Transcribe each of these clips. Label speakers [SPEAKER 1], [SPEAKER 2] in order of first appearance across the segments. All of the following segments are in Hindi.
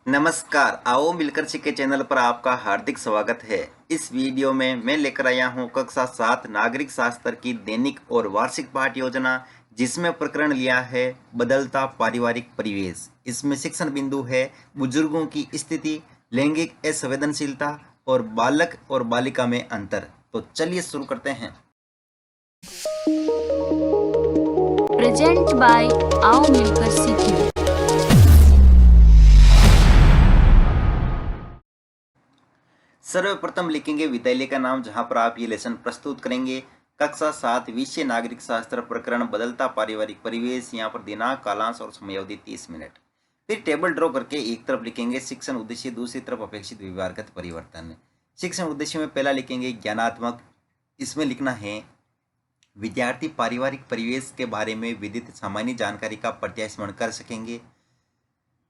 [SPEAKER 1] नमस्कार, आओ मिलकर सीखे चैनल पर आपका हार्दिक स्वागत है। इस वीडियो में मैं लेकर आया हूं कक्षा 7 नागरिक शास्त्र की दैनिक और वार्षिक पाठ योजना, जिसमें प्रकरण लिया है बदलता पारिवारिक परिवेश। इसमें शिक्षण बिंदु है बुजुर्गों की स्थिति, लैंगिक असंवेदनशीलता और बालक और बालिका में अंतर। तो चलिए शुरू करते हैं।
[SPEAKER 2] प्रेजेंट बाय आओ मिलकर सीखें।
[SPEAKER 1] सर्वप्रथम लिखेंगे विद्यालय का नाम, जहां पर आप ये लेसन प्रस्तुत करेंगे। कक्षा 7 विषय नागरिक शास्त्र, प्रकरण बदलता पारिवारिक परिवेश। यहाँ पर दिनांक, कालांश और समयावधि 30 मिनट। फिर टेबल ड्रॉ करके एक तरफ लिखेंगे शिक्षण उद्देश्य, दूसरी तरफ अपेक्षित व्यवहारगत परिवर्तन। शिक्षण उद्देश्य में पहला लिखेंगे ज्ञानात्मक। इसमें लिखना है विद्यार्थी पारिवारिक परिवेश के बारे में विदित सामान्य जानकारी का प्रत्यास्मरण कर सकेंगे।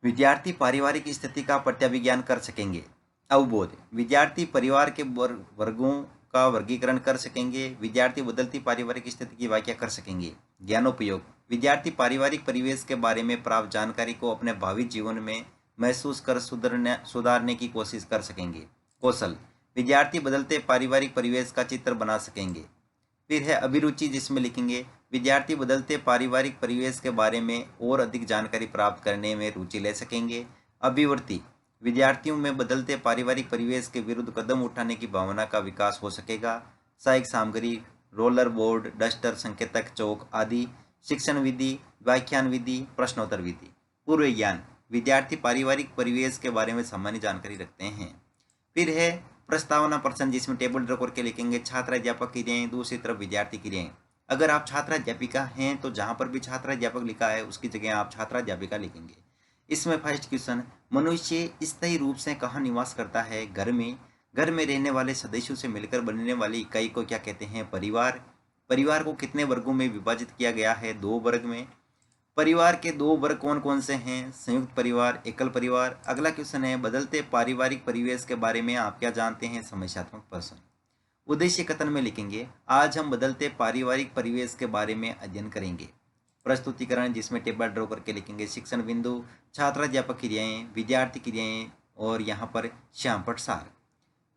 [SPEAKER 1] विद्यार्थी पारिवारिक स्थिति का प्रत्याभिज्ञान कर सकेंगे। अवबोध, विद्यार्थी परिवार के वर्गों का वर्गीकरण कर सकेंगे। विद्यार्थी बदलती पारिवारिक स्थिति की व्याख्या कर सकेंगे। ज्ञानोपयोग, विद्यार्थी पारिवारिक परिवेश के बारे में प्राप्त जानकारी को अपने भावी जीवन में महसूस कर सुधारने की कोशिश कर सकेंगे। कौशल, विद्यार्थी बदलते पारिवारिक परिवेश का चित्र बना सकेंगे। फिर है अभिरुचि, जिसमें लिखेंगे विद्यार्थी बदलते पारिवारिक परिवेश के बारे में और अधिक जानकारी प्राप्त करने में रुचि ले सकेंगे। अभिवृत्ति, विद्यार्थियों में बदलते पारिवारिक परिवेश के विरुद्ध कदम उठाने की भावना का विकास हो सकेगा। सहायक सामग्री, रोलर बोर्ड, डस्टर, संकेतक, चौक आदि। शिक्षण विधि, व्याख्यान विधि, प्रश्नोत्तर विधि। पूर्व ज्ञान, विद्यार्थी पारिवारिक परिवेश के बारे में सामान्य जानकारी रखते हैं। फिर है प्रस्तावना प्रश्न, जिसमें टेबल ड्रॉ करके लिखेंगे छात्र अध्यापक क्रियाएं, दूसरी तरफ विद्यार्थी क्रियाएं। अगर आप छात्र अध्यापिका हैं तो जहां पर भी छात्र अध्यापक लिखा है उसकी जगह आप छात्रा अध्यापिका लिखेंगे। इसमें फर्स्ट क्वेश्चन, मनुष्य स्थायी रूप से कहाँ निवास करता है? घर में। घर में रहने वाले सदस्यों से मिलकर बनने वाली इकाई को क्या कहते हैं? परिवार। परिवार को कितने वर्गों में विभाजित किया गया है? 2 वर्ग में। परिवार के 2 वर्ग कौन कौन से हैं? संयुक्त परिवार, एकल परिवार। अगला क्वेश्चन है बदलते पारिवारिक परिवेश के बारे में आप क्या जानते हैं? समस्यात्मक प्रश्न। उद्देश्य कथन में लिखेंगे आज हम बदलते पारिवारिक परिवेश के बारे में अध्ययन करेंगे। प्रस्तुतिकरण, जिसमें टेबल ड्रॉ करके लिखेंगे शिक्षण बिंदु, छात्राध्यापक क्रियाएं, विद्यार्थी क्रियाएं और यहाँ पर श्यामपट सार।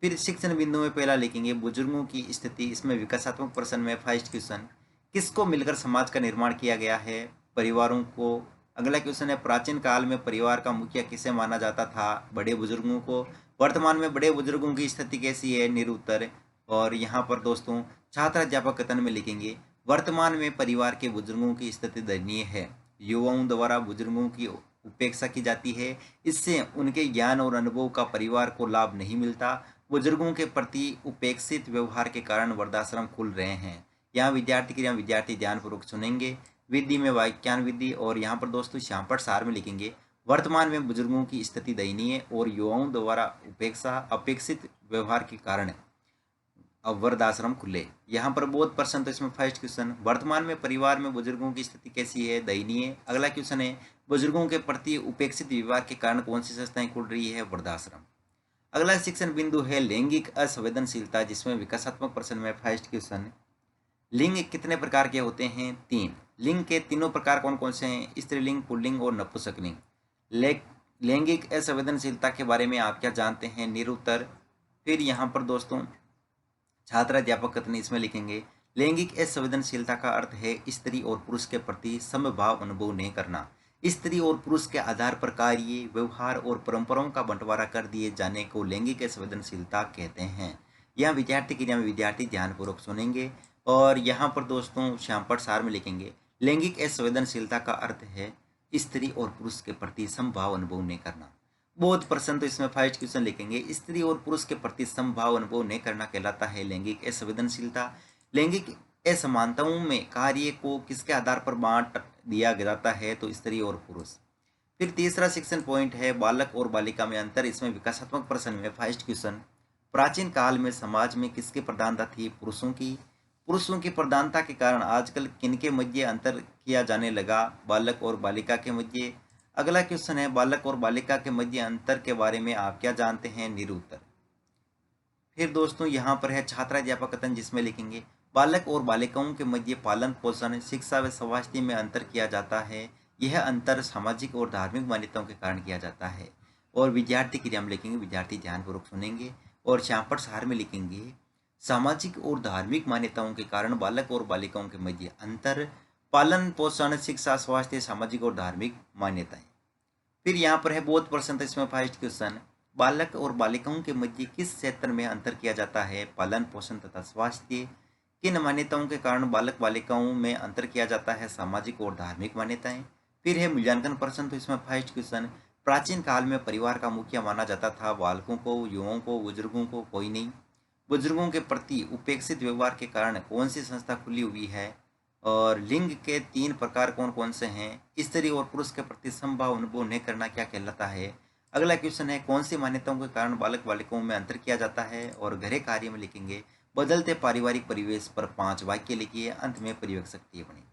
[SPEAKER 1] फिर शिक्षण बिंदु में पहला लिखेंगे बुजुर्गों की स्थिति। इसमें विकासात्मक प्रश्न में फर्स्ट क्वेश्चन, किसको मिलकर समाज का निर्माण किया गया है? परिवारों को। अगला क्वेश्चन है प्राचीन काल में परिवार का मुखिया किसे माना जाता था? बड़े बुजुर्गों को। वर्तमान में बड़े बुजुर्गों की स्थिति कैसी है? निरुत्तर। और यहाँ पर दोस्तों छात्र अध्यापक कथन में लिखेंगे वर्तमान में परिवार के बुजुर्गों की स्थिति दयनीय है। युवाओं द्वारा बुजुर्गों की उपेक्षा की जाती है, इससे उनके ज्ञान और अनुभव का परिवार को लाभ नहीं मिलता। बुजुर्गों के प्रति उपेक्षित व्यवहार के कारण वृद्धाश्रम खुल रहे हैं। यहाँ विद्यार्थी क्रिया विद्यार्थी ध्यानपूर्वक सुनेंगे। विधि में व्याख्यान विधि। और यहाँ पर दोस्तों श्यामपट सार में लिखेंगे वर्तमान में बुजुर्गों की स्थिति दयनीय और युवाओं द्वारा उपेक्षा अपेक्षित व्यवहार के कारण अब वृद्धाश्रम खुले। यहाँ पर बोध प्रश्न, तो इसमें फर्स्ट क्वेश्चन वर्तमान में परिवार में बुजुर्गों की स्थिति कैसी है? दयनीय। अगला क्वेश्चन है बुजुर्गों के प्रति उपेक्षित व्यवहार के कारण कौन सी संस्थाएं खुल रही है? वृद्धाश्रम। अगला शिक्षण बिंदु है लैंगिक असंवेदनशीलता, जिसमें विकासात्मक प्रश्न में फर्स्ट क्वेश्चन लिंग कितने प्रकार के होते हैं? 3। लिंग के तीनों प्रकार कौन कौन से हैं? स्त्रीलिंग, पुल्लिंग और नपुंसकलिंग। लैंगिक असंवेदनशीलता के बारे में आप क्या जानते हैं? निरुत्तर। फिर यहाँ पर दोस्तों छात्र अध्यापक कथन, इसमें लिखेंगे लैंगिक असंवेदनशीलता का अर्थ है स्त्री और पुरुष के प्रति समभाव अनुभव नहीं करना। स्त्री और पुरुष के आधार पर कार्य, व्यवहार और परंपराओं का बंटवारा कर दिए जाने को लैंगिक असंवेदनशीलता कहते हैं। यहाँ विद्यार्थी क्रिया में विद्यार्थी ध्यानपूर्वक सुनेंगे। और यहाँ पर दोस्तों श्यामपट सार में लिखेंगे लैंगिक असंवेदनशीलता का अर्थ है स्त्री और पुरुष के प्रति समभाव अनुभव नहीं करना। बोध प्रश्न, तो इसमें फर्स्ट क्वेश्चन लिखेंगे स्त्री और पुरुष के प्रति समभाव अनुभव नहीं करना कहलाता है लैंगिक असंवेदनशीलता। लैंगिक असमानताओं में कार्य को किसके आधार पर बांट दिया जाता है? तो स्त्री और पुरुष। फिर तीसरा शिक्षण पॉइंट है बालक और बालिका में अंतर। इसमें विकासात्मक प्रश्न में फर्स्ट क्वेश्चन प्राचीन काल में समाज में किसकी प्रधानता थी? पुरुषों की। पुरुषों की प्रधानता के कारण आजकल किनके मध्य अंतर किया जाने लगा? बालक और बालिका के मध्य। अगला क्वेश्चन है बालक और बालिका के मध्य अंतर के बारे में आप क्या जानते हैं? निरुत्तर। फिर दोस्तों यहाँ पर है छात्राध्यापक कथन, जिसमें लिखेंगे बालक और बालिकाओं के मध्य पालन पोषण, शिक्षा व स्वास्थ्य में अंतर किया जाता है। यह अंतर सामाजिक और धार्मिक मान्यताओं के कारण किया जाता है। और विद्यार्थी क्रिया में लिखेंगे, विद्यार्थी ध्यानपूर्वक सुनेंगे। और यहाँ पर सार में लिखेंगे सामाजिक और धार्मिक मान्यताओं के कारण बालक और बालिकाओं के मध्य अंतर, पालन पोषण, शिक्षा, स्वास्थ्य, सामाजिक और धार्मिक मान्यताएं। फिर यहाँ पर है बोध प्रश्न, तो इसमें फर्स्ट क्वेश्चन, बालक और बालिकाओं के मध्य किस क्षेत्र में अंतर किया जाता है? पालन पोषण तथा स्वास्थ्य। किन मान्यताओं के कारण बालक बालिकाओं में अंतर किया जाता है? सामाजिक और धार्मिक मान्यताएं। फिर है मूल्यांकन प्रश्न, तो इसमें फर्स्ट क्वेश्चन, प्राचीन काल में परिवार का मुखिया माना जाता था, बालकों को, युवाओं को, बुजुर्गों को कोई नहीं। बुजुर्गों के प्रति उपेक्षित व्यवहार के कारण कौन सी संस्था खुली हुई है? और लिंग के 3 प्रकार कौन कौन से हैं? स्त्री और पुरुष के प्रति समभाव अनुभव नहीं करना क्या कहलाता है? अगला क्वेश्चन है कौन सी मान्यताओं के कारण बालक बालिकाओं में अंतर किया जाता है? और गृह कार्य में लिखेंगे बदलते पारिवारिक परिवेश पर 5 वाक्य लिखिए, अंत में परिवेश शक्ति बनी।